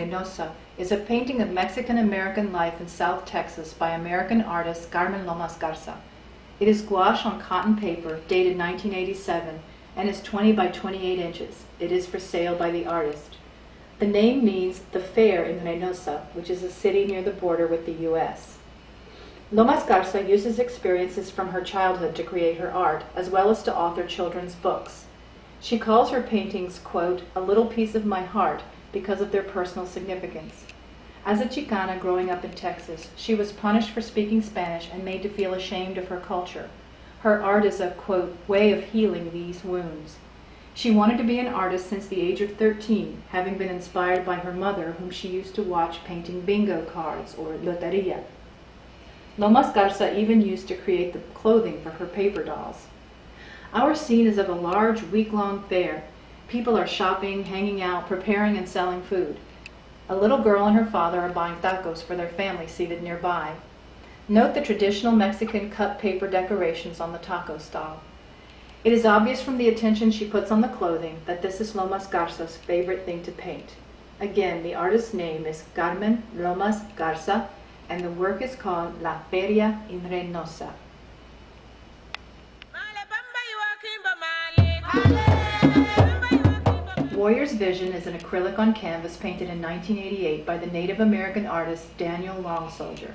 Reynosa is a painting of Mexican-American life in South Texas by American artist Carmen Lomas Garza. It is gouache on cotton paper, dated 1987, and is 20 by 28 inches. It is for sale by the artist. The name means the fair in Reynosa, which is a city near the border with the U.S. Lomas Garza uses experiences from her childhood to create her art, as well as to author children's books. She calls her paintings, quote, "a little piece of my heart," because of their personal significance. As a Chicana growing up in Texas, she was punished for speaking Spanish and made to feel ashamed of her culture. Her art is a, quote, "way of healing these wounds." She wanted to be an artist since the age of 13, having been inspired by her mother, whom she used to watch painting bingo cards, or loteria. Lomas Garza even used to create the clothing for her paper dolls. Our scene is of a large week-long fair. People are shopping, hanging out, preparing and selling food. A little girl and her father are buying tacos for their family seated nearby. Note the traditional Mexican cut paper decorations on the taco stall. It is obvious from the attention she puts on the clothing that this is Lomas Garza's favorite thing to paint. Again, the artist's name is Carmen Lomas Garza, and the work is called La Feria in Reynosa. Warrior's Vision is an acrylic on canvas painted in 1988 by the Native American artist Daniel Longsoldier.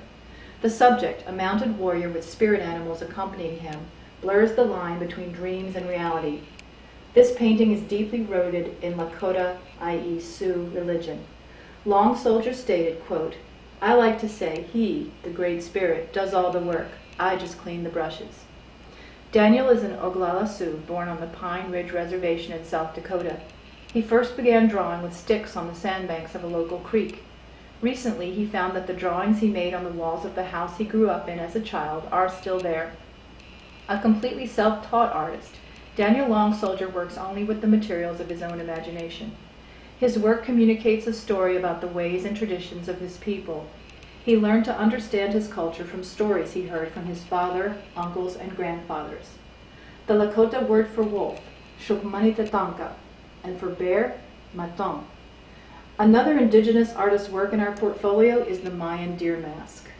The subject, a mounted warrior with spirit animals accompanying him, blurs the line between dreams and reality. This painting is deeply rooted in Lakota, i.e. Sioux, religion. Longsoldier stated, quote, "I like to say he, the Great Spirit, does all the work. I just clean the brushes." Daniel is an Oglala Sioux born on the Pine Ridge Reservation in South Dakota. He first began drawing with sticks on the sandbanks of a local creek. Recently, he found that the drawings he made on the walls of the house he grew up in as a child are still there. A completely self-taught artist, Daniel Longsoldier works only with the materials of his own imagination. His work communicates a story about the ways and traditions of his people. He learned to understand his culture from stories he heard from his father, uncles, and grandfathers. The Lakota word for wolf, shukmanitatanka, and for bear, maton. Another indigenous artist's work in our portfolio is the Mayan deer mask.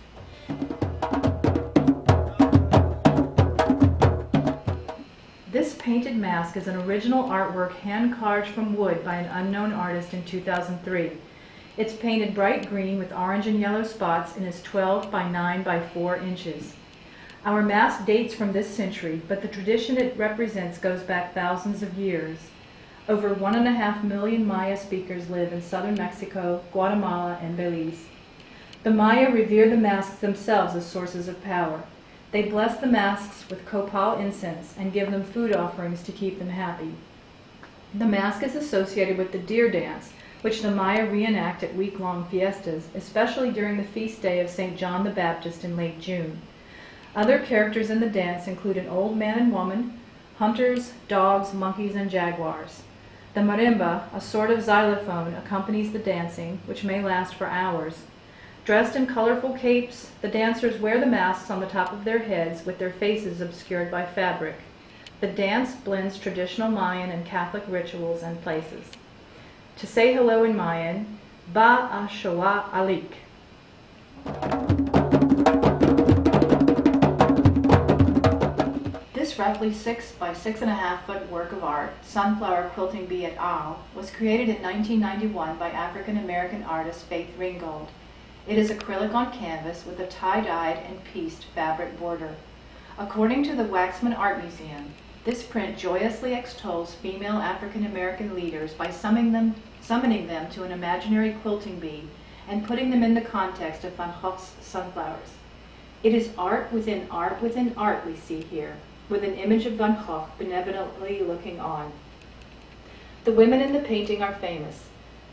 This painted mask is an original artwork hand-carved from wood by an unknown artist in 2003. It's painted bright green with orange and yellow spots and is 12 by 9 by 4 inches. Our mask dates from this century, but the tradition it represents goes back thousands of years. Over 1.5 million Maya speakers live in southern Mexico, Guatemala, and Belize. The Maya revere the masks themselves as sources of power. They bless the masks with copal incense and give them food offerings to keep them happy. The mask is associated with the deer dance, which the Maya reenact at week-long fiestas, especially during the feast day of St. John the Baptist in late June. Other characters in the dance include an old man and woman, hunters, dogs, monkeys, and jaguars. The marimba, a sort of xylophone, accompanies the dancing, which may last for hours. Dressed in colorful capes, the dancers wear the masks on the top of their heads with their faces obscured by fabric. The dance blends traditional Mayan and Catholic rituals and places. To say hello in Mayan, Ba a Shoa Alik. This roughly 6 by 6.5 foot work of art, Sunflower Quilting Bee et al., was created in 1991 by African-American artist Faith Ringgold. It is acrylic on canvas with a tie-dyed and pieced fabric border. According to the Waxman Art Museum, this print joyously extols female African-American leaders by summoning them to an imaginary quilting bee and putting them in the context of Van Gogh's sunflowers. It is art within art within art we see here, with an image of Van Gogh benevolently looking on. The women in the painting are famous.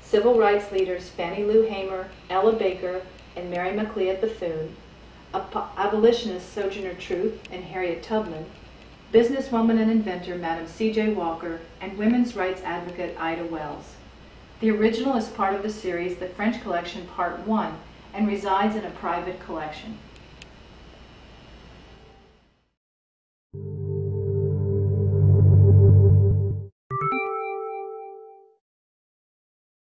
Civil rights leaders Fannie Lou Hamer, Ella Baker, and Mary McLeod Bethune, abolitionist Sojourner Truth and Harriet Tubman, businesswoman and inventor Madam C.J. Walker, and women's rights advocate Ida Wells. The original is part of the series The French Collection Part 1 and resides in a private collection.